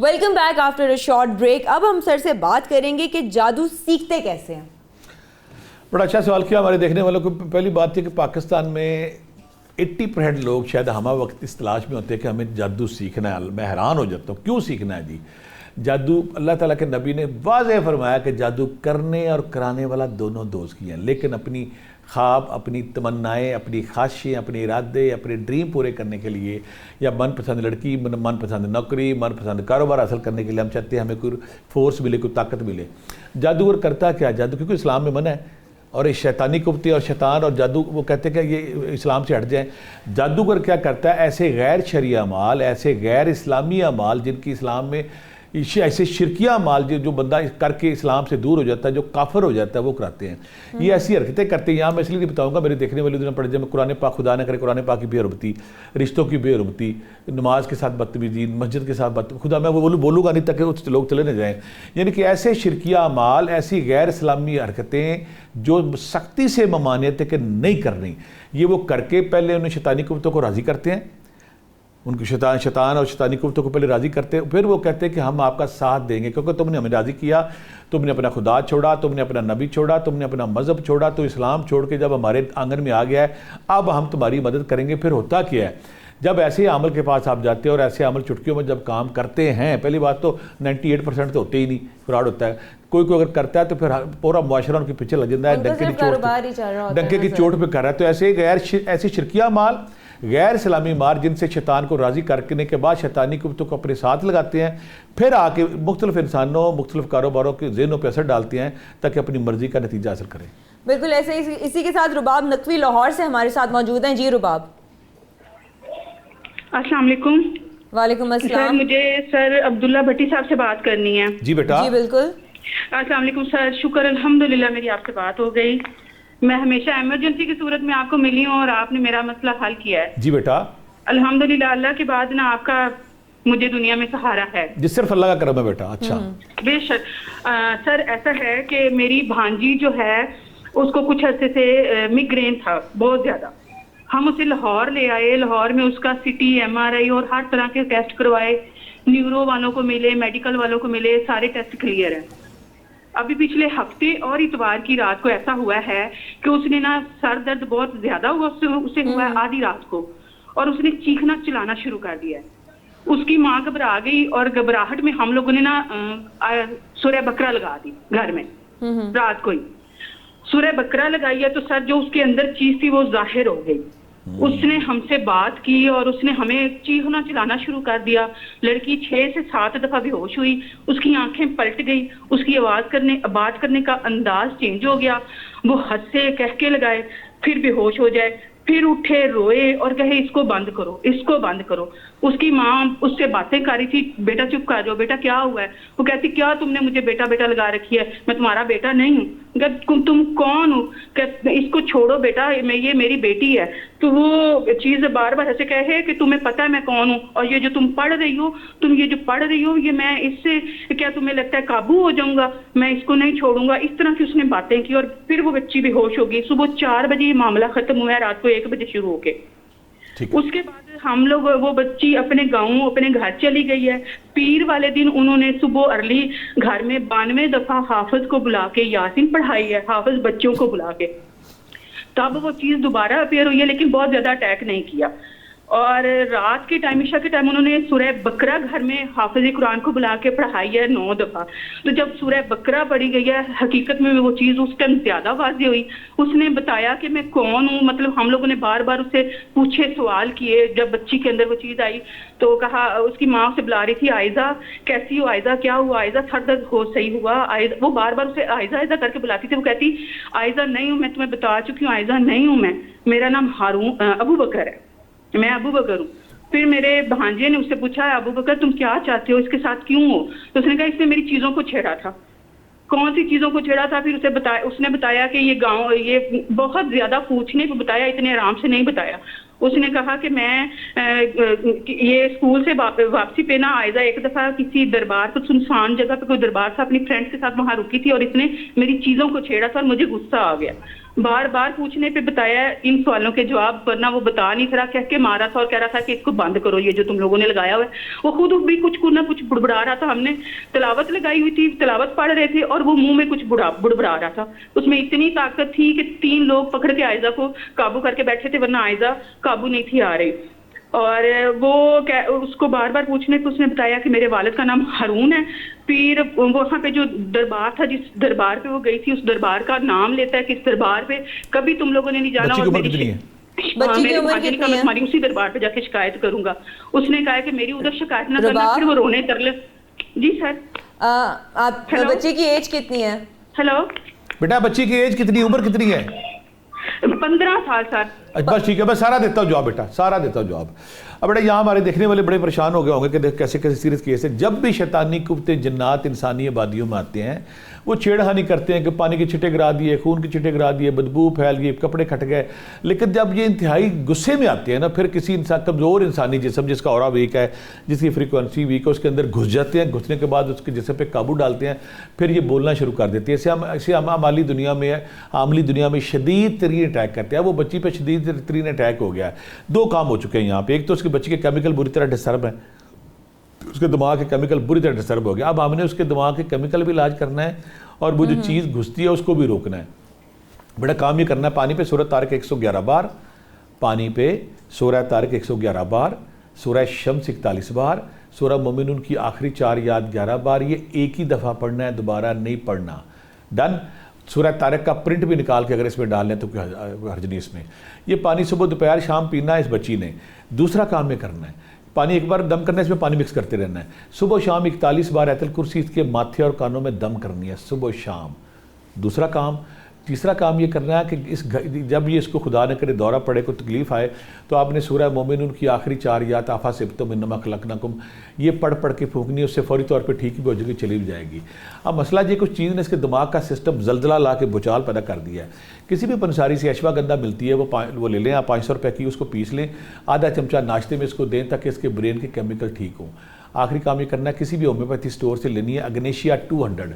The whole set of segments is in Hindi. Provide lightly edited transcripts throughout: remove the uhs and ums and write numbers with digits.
Welcome back after a short break. अब हम सर से बात करेंगे कि जादू सीखते कैसे हैं। बड़ा अच्छा सवाल किया हमारे देखने वालों को। पहली बात थी कि पाकिस्तान में 80% लोग शायद हम वक्त इस तलाश में होते हैं कि हमें जादू सीखना है। मैं हैरान हो जाता हूँ, क्यों सीखना है जी? जादू अल्लाह ताला के नबी ने वाज़ेह फरमाया कि जादू करने और कराने वाला दोनों दोस्त की हैं, लेकिन अपनी ख्वाब, अपनी तमन्नाएं, अपनी ख्वाहिशें, अपने इरादे, अपने ड्रीम पूरे करने के लिए, या मनपसंद लड़की, मनपसंद नौकरी, मनपसंद कारोबार हासिल करने के लिए हम चाहते हैं हमें कोई फोर्स मिले, कोई ताकत मिले। जादूगर करता क्या? जादू क्योंकि इस्लाम में मना है और ये शैतानी कुफ्ती और शैतान और जादू, वो कहते हैं कि ये इस्लाम से हट जाए। जादूगर क्या करता है? ऐसे गैर शरई अमाल, ऐसे गैर इस्लामी अमाल जिनकी इस्लाम में ऐसे शिरकिया माल जो बंदा करके इस्लाम से दूर हो जाता है, जो काफिर हो जाता है, वो कराते हैं। ये ऐसी हरकतें करते हैं। यहाँ मैं इसलिए बताऊँगा, मेरे देखने वाले दिन पढ़े जब कुरान पाक, खुदा न करे कुरान पाक की बेहरमती, रिश्तों की बेहरमती, नमाज के साथ बदतमीजी, मस्जिद के साथ बदतमीजी, खुदा मैं वो बोलूँगा नहीं ताकि लोग चले न जाएँ। यानी कि ऐसे शिरकिया माल, ऐसी गैर इस्लामी हरकतें जो सख्ती से ममानियत है कि नहीं करनी, ये वो करके पहले उन्हें शैतानी कुफ्तों को राज़ी करते हैं, उनकी शैतान और शैतानी कुफ्तों को पहले राज़ी करते हैं, फिर वो कहते हैं कि हम आपका साथ देंगे क्योंकि तुमने हमें राज़ी किया, तुमने अपना खुदा छोड़ा, तुमने अपना नबी छोड़ा, तुमने अपना मज़हब छोड़ा, तो इस्लाम छोड़ के जब हमारे आंगन में आ गया है, अब हम तुम्हारी मदद करेंगे। फिर होता क्या है? जब ऐसे अमल के पास आप जाते हैं और ऐसे अमल चुटकियों में जब काम करते हैं, पहली बात तो 98% तो होते ही नहीं, फ्रॉड होता है। कोई अगर करता है तो फिर पूरा मुआशरा उनके पीछे लग जाता है, डंके की चोट पे कर रहा है। तो ऐसे शिरकिया माल, गैर इस्लामी मार जिनसे शैतान को राज़ी करने के बाद शैतानी कुफ्तों को अपने साथ लगाते हैं, फिर आके मुख्तलिफ इंसानों, मुख्तलिफ कारोबारों के ज़हनों पर असर डालते हैं ताकि अपनी मर्जी का नतीजा हासिल करें। बिल्कुल ऐसे इसी के साथ रुबाब नकवी लाहौर से हमारे साथ मौजूद हैं। जी रुबाब, अस्सलाम वालेकुम। वालेकुम अस्सलाम। सर मुझे सर अब्दुल्ला भट्टी साहब से बात करनी है। जी बेटा। जी बिल्कुल। अस्सलाम वालेकुम सर, शुक्र अल्हम्दुलिल्लाह मेरी आपसे बात हो गई। मैं हमेशा इमरजेंसी की सूरत में आपको मिली हूँ और आपने मेरा मसला हल किया है। जी बेटा। अल्हम्दुलिल्लाह, अल्लाह के बाद ना आपका मुझे दुनिया में सहारा है। जी सिर्फ अल्लाह का करम है बेटा। अच्छा बेशक। सर ऐसा है कि मेरी भांजी जो है उसको कुछ अरसे से मिग्रेन था बहुत ज्यादा। हम उसे लाहौर ले आए, लाहौर में उसका सिटी, MRI और हर तरह के टेस्ट करवाए, न्यूरो वालों को मिले, मेडिकल वालों को मिले, सारे टेस्ट क्लियर हैं। अभी पिछले हफ्ते और इतवार की रात को ऐसा हुआ है कि उसने ना सर दर्द बहुत ज्यादा हुआ, उसे हुआ है आधी रात को, और उसने चीखना चिल्लाना शुरू कर दिया है। उसकी माँ घबरा गई और घबराहट में हम लोगों ने ना सूरह बकरा लगा दी घर में। रात को ही सूरह बकरा लगाई है तो सर जो उसके अंदर चीज थी वो जाहिर हो गई। उसने हमसे बात की और उसने हमें चीखना चिल्लाना शुरू कर दिया। लड़की 6 से 7 दफा बेहोश हुई, उसकी आंखें पलट गई, उसकी बात करने का अंदाज चेंज हो गया। वो हंसे, कह के लगाए, फिर बेहोश हो जाए, फिर उठे, रोए और कहे इसको बंद करो, इसको बंद करो। उसकी माँ उससे बातें कर रही थी, बेटा चुप कर जाओ, बेटा क्या हुआ है? वो कहती क्या तुमने मुझे बेटा बेटा लगा रखी है, मैं तुम्हारा बेटा नहीं हूँ। तुम कौन हो? इसको छोड़ो बेटा, ये मेरी बेटी है। तो वो चीज बार बार ऐसे कहे कि तुम्हें पता है मैं कौन हूँ, और ये जो तुम पढ़ रही हो, ये मैं इससे क्या तुम्हें लगता है काबू हो जाऊंगा? मैं इसको नहीं छोड़ूंगा। इस तरह की उसने बातें की और फिर वो बच्ची बेहोश हो गई। सुबह 4 बजे ये मामला खत्म हुआ है, रात को 1 बजे शुरू होके। उसके बाद हम लोग, वो बच्ची अपने गाँव, अपने घर चली गई है। पीर वाले दिन उन्होंने सुबह अर्ली घर में 92 दफा हाफिज को बुला के यासीन पढ़ाई है, हाफिज बच्चों को बुला के। तब वो चीज दोबारा अपेयर हुई है, लेकिन बहुत ज्यादा अटैक नहीं किया। और रात के टाइम, ईशा के टाइम उन्होंने सूरह बकरा घर में हाफिज कुरान को बुला के पढ़ाई है 9 दफा। तो जब सूरह बकरा पढ़ी गई है, हकीकत में वो चीज उस टाइम ज्यादा वाज़ेह हुई। उसने बताया कि मैं कौन हूँ, मतलब हम लोगों ने बार बार उससे पूछे, सवाल किए। जब बच्ची के अंदर वो चीज आई तो कहा, उसकी माँ उसे बुला रही थी, आयजा कैसी हो, आयजा क्या हुआ, आयजा सर दर्द हो सही हुआ, वो बार बार उसे आयजा आयजा करके बुलाती थी। वो कहती आयजा नहीं हूँ मैं, तुम्हें बता चुकी हूँ, आयजा नहीं हूँ मैं, मेरा नाम अबू बकर है, मैं अबू बकर हूँ। फिर मेरे भांजे ने उससे पूछा, अबू बकर तुम क्या चाहते हो, इसके साथ क्यों हो? तो उसने कहा इसने मेरी चीजों को छेड़ा था। कौन सी चीजों को छेड़ा था? फिर उसने बताया कि ये बहुत ज्यादा पूछने को बताया, इतने आराम से नहीं बताया। उसने कहा कि मैं ये स्कूल से वापसी पे ना आयजा एक दफा किसी दरबार पर, सुनसान जगह पे कोई दरबार था, अपनी फ्रेंड्स के साथ वहां रुकी थी और इसने मेरी चीजों को छेड़ा था और मुझे गुस्सा आ गया। बार बार पूछने पे बताया इन सवालों के जवाब, वरना वो बता नहीं रहा, कह के मारा था और कह रहा था कि इसको बंद करो, ये जो तुम लोगों ने लगाया हुआ है। वो खुद भी कुछ ना कुछ बुड़बुड़ा रहा था। हमने तिलावत लगाई हुई थी, तिलावत पढ़ रहे थे और वो मुंह में कुछ बुड़बुड़ा रहा था। उसमें इतनी ताकत थी कि 3 लोग पकड़ के आयजा को काबू करके बैठे थे, वरना आयजा काबू नहीं थी आ रही। और वो उसको बार बार पूछने पे उसने बताया कि मेरे वालिद का नाम हारून है। फिर वहाँ पे जो दरबार था, जिस दरबार पे वो गई थी, उस दरबार का नाम लेता है, किस दरबार पे कभी तुम लोगों ने नहीं जाना। बच्ची और की उम्र मेरी कितनी है? बच्ची की उम्र कितनी है? मैं तुम्हारी उसी दरबार पे जाके शिकायत करूंगा। उसने कहा कि मेरी उधर शिकायत ना करना। फिर वो रोने तरले। जी सर। आप बच्ची की एज कितनी है? हेलो बेटा, बच्ची की एज कितनी, उम्र कितनी है? 15 साल सर। बस ठीक है, मैं सारा देता हूँ जवाब बेटा, सारा देता हूँ जवाब। अब बेटा, यहाँ हमारे देखने वाले बड़े परेशान हो गए होंगे कि कैसे कैसे सीरियस केस है। जब भी शैतानी कुत्ते जिन्नात इंसानी आबादियों में आते हैं, वो छेड़खानी करते हैं कि पानी के छिटे गिरा दिए, खून के छिटे गिरा दिए, बदबू फैल गई, कपड़े खट गए। लेकिन जब ये इंतहाई गुस्से में आते हैं ना, फिर किसी इंसान, कमज़ोर इंसानी जिस्म जिसका ऑरा वीक है, जिसकी फ्रीक्वेंसी वीक है, उसके अंदर घुस जाते हैं। घुसने के बाद उसके जिस्म पे काबू डालते हैं, फिर ये बोलना शुरू कर देते हैं। इसे हम आमली दुनिया में है, आमली दुनिया में शदीद तरीन अटैक करते हैं। वो बच्ची पे शदीद तरीन अटैक हो गया है। 2 काम हो चुके हैं यहाँ पे। एक तो उसके बच्चे के केमिकल बुरी तरह डिस्टर्ब है, उसके दिमाग के केमिकल बुरी तरह डिस्टर्ब हो गया। अब हमने उसके दिमाग के केमिकल भी इलाज करना है और वो जो चीज़ घुसती है उसको भी रोकना है। बड़ा काम ये करना है। पानी पे सूरह तारिक 111 बार, पानी पे सूरह तारिक 111 बार, सूरह शम्स 41 बार, सूरह मोमिनून की आखिरी 4 याद 11 बार। ये एक ही दफ़ा पढ़ना है, दोबारा नहीं पढ़ना। डन। सूरह तारिक का प्रिंट भी निकाल के अगर इसमें डाल लें तो कोई हर्ज नहीं इसमें। ये पानी सुबह दोपहर शाम पीना है इस बच्ची ने। दूसरा काम ये करना है, पानी एक बार दम करना है, इसमें पानी मिक्स करते रहना है। सुबह शाम 41 बार आयतुल कुर्सी इसके माथे और कानों में दम करनी है, सुबह शाम। दूसरा काम। तीसरा काम ये करना है कि जब ये इसको खुदा न करे दौरा पड़े, कोई तकलीफ़ आए, तो आपने सूरह मोमिनून की आखिरी 4 याद आफा से तो मिन्नमा खलकनाकुम, ये पढ़ के फूकनी, उससे फौरी तौर पे ठीक भी हो जाएगी, चली भी जाएगी। अब मसला ये, कुछ चीज़ ने इसके दिमाग का सिस्टम जल्जला ला के भूचाल पैदा कर दिया है। किसी भी पंसारी से अश्वगंधा मिलती है, वो ले लें आप, 500 रुपये की, उसको पीस लें, आधा चमचा नाश्ते में इसको दें ताकि इसके ब्रेन के केमिकल ठीक हों। आखिरी काम ये करना है, किसी भी होम्योपैथी स्टोर से लेनी है अग्नेशिया 200,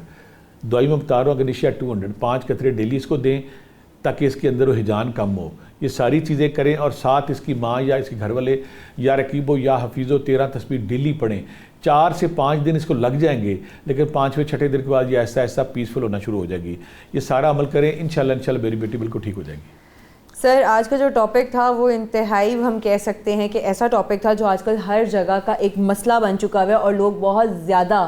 दवाई में बता रहा हूँ अग्नेशिया 200, 5 कतरे डेली इसको दें ताकि इसके अंदर वो हिजान कम हो। ये सारी चीज़ें करें और साथ इसकी माँ या इसके घर वाले या रकीबो या हफीज़ो 13 तस्बीह डेली पढ़ें। 4 से 5 दिन इसको लग जाएंगे, लेकिन 5वें 6ठे दिन के बाद ये ऐसा ऐसा पीसफुल होना शुरू हो जाएगी। ये सारा अमल करें, इंशाल्लाह मेरी बेटी बिल्कुल ठीक हो जाएगी। सर, आज का जो टॉपिक था वो इंतहाई, हम कह सकते हैं कि ऐसा टॉपिक था जो आजकल हर जगह का एक मसला बन चुका है और लोग बहुत ज़्यादा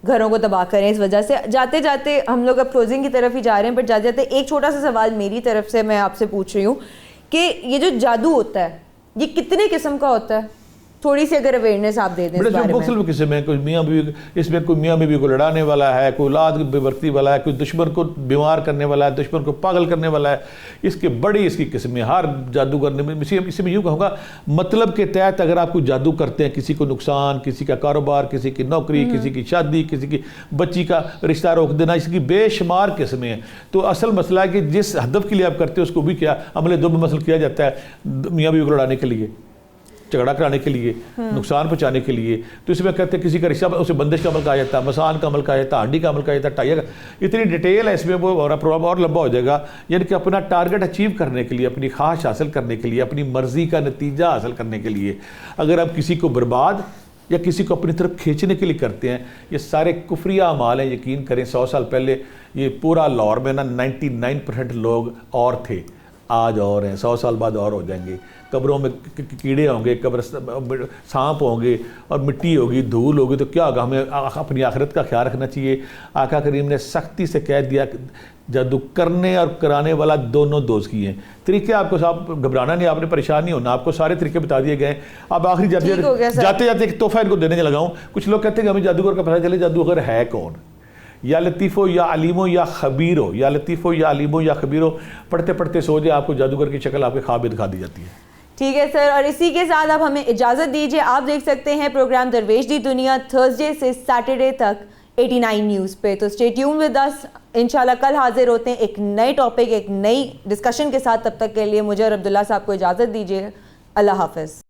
घरों को तबाह करें इस वजह से। जाते जाते हम लोग अब क्लोजिंग की तरफ ही जा रहे हैं, बट जाते जाते एक छोटा सा सवाल मेरी तरफ से मैं आपसे पूछ रही हूँ कि ये जो जादू होता है ये कितने किस्म का होता है? थोड़ी सी अगर अवेयरनेस आप दे दें इस बारे में। मुख्तलिफ किस्म है, कोई मियाँ बीवी, इसमें कोई मियाँ बीवी को लड़ाने वाला है, कोई औलाद बेबरती वाला है, कोई दुश्मन को बीमार करने वाला है, दुश्मन को पागल करने वाला है। इसके बड़ी इसकी किस्में, हर जादूगर में इसी में यूँ कहूँगा, मतलब के तहत अगर आप कोई जादू करते हैं, किसी को नुकसान, किसी का कारोबार, किसी की नौकरी, किसी की शादी, किसी की बच्ची का रिश्ता रोक देना, इसकी बेशुमार किस्में हैं। तो असल मसला है कि जिस हदफ के लिए आप करते हो उसको भी क्या अमले दो में मसल किया जाता है, मियाँ बीवी को लड़ाने के लिए, झगड़ा कराने के लिए, नुकसान पहुंचाने के लिए। तो इसमें कहते हैं किसी का रिश्ता, उसे बंदिश का अमल कहा जाता है, मसान का अमल कहा जाता है, हांडी का अमल कहा जाता है, टाइया का। इतनी डिटेल है इसमें, वो और प्रोग्राम और लंबा हो जाएगा। यानी कि अपना टारगेट अचीव करने के लिए, अपनी ख्वाहिश हासिल करने के लिए, अपनी मर्जी का नतीजा हासिल करने के लिए अगर आप किसी को बर्बाद या किसी को अपनी तरफ खींचने के लिए करते हैं, ये सारे कुफरिया अमाल हैं। यकीन करें 100 साल पहले ये पूरा लाहौर में ना 99% लोग और थे, आज और हैं, 100 साल बाद और हो जाएंगे। कब्रों में कीड़े होंगे, कब्र सांप होंगे और मिट्टी होगी, धूल होगी, तो क्या होगा? हमें अपनी आखिरत का ख्याल रखना चाहिए। आका करीम ने सख्ती से कह दिया जादू करने और कराने वाला दोनों दोज़गी हैं। तरीके आपको, साहब घबराना नहीं, आपने परेशान नहीं होना, आपको सारे तरीके बता दिए गए। अब आखिरी जाते जाते एक तोहफा इनको देने लगा हूँ। कुछ लोग कहते हैं कि हमें जादूगर का पता चले, जादूगर है कौन? या लतीफ़ो या अलीमो या खबीरो, या लतीफ़ो या अलीमो या खबीरो, पढ़ते पढ़ते सो जाए, आपको जादूगर की शक्ल आपके ख्वाब में दिखा दी जाती है। ठीक है सर, और इसी के साथ आप हमें इजाज़त दीजिए। आप देख सकते हैं प्रोग्राम दरवेश दी दुनिया थर्सडे से सैटरडे तक 89 न्यूज़ पे। तो स्टे ट्यून विद अस। इंशाल्लाह कल हाजिर होते हैं एक नए टॉपिक, एक नई डिस्कशन के साथ। तब तक के लिए मुझे और अब्दुल्ला साहब को इजाज़त दीजिए। अल्लाह हाफ़िज़।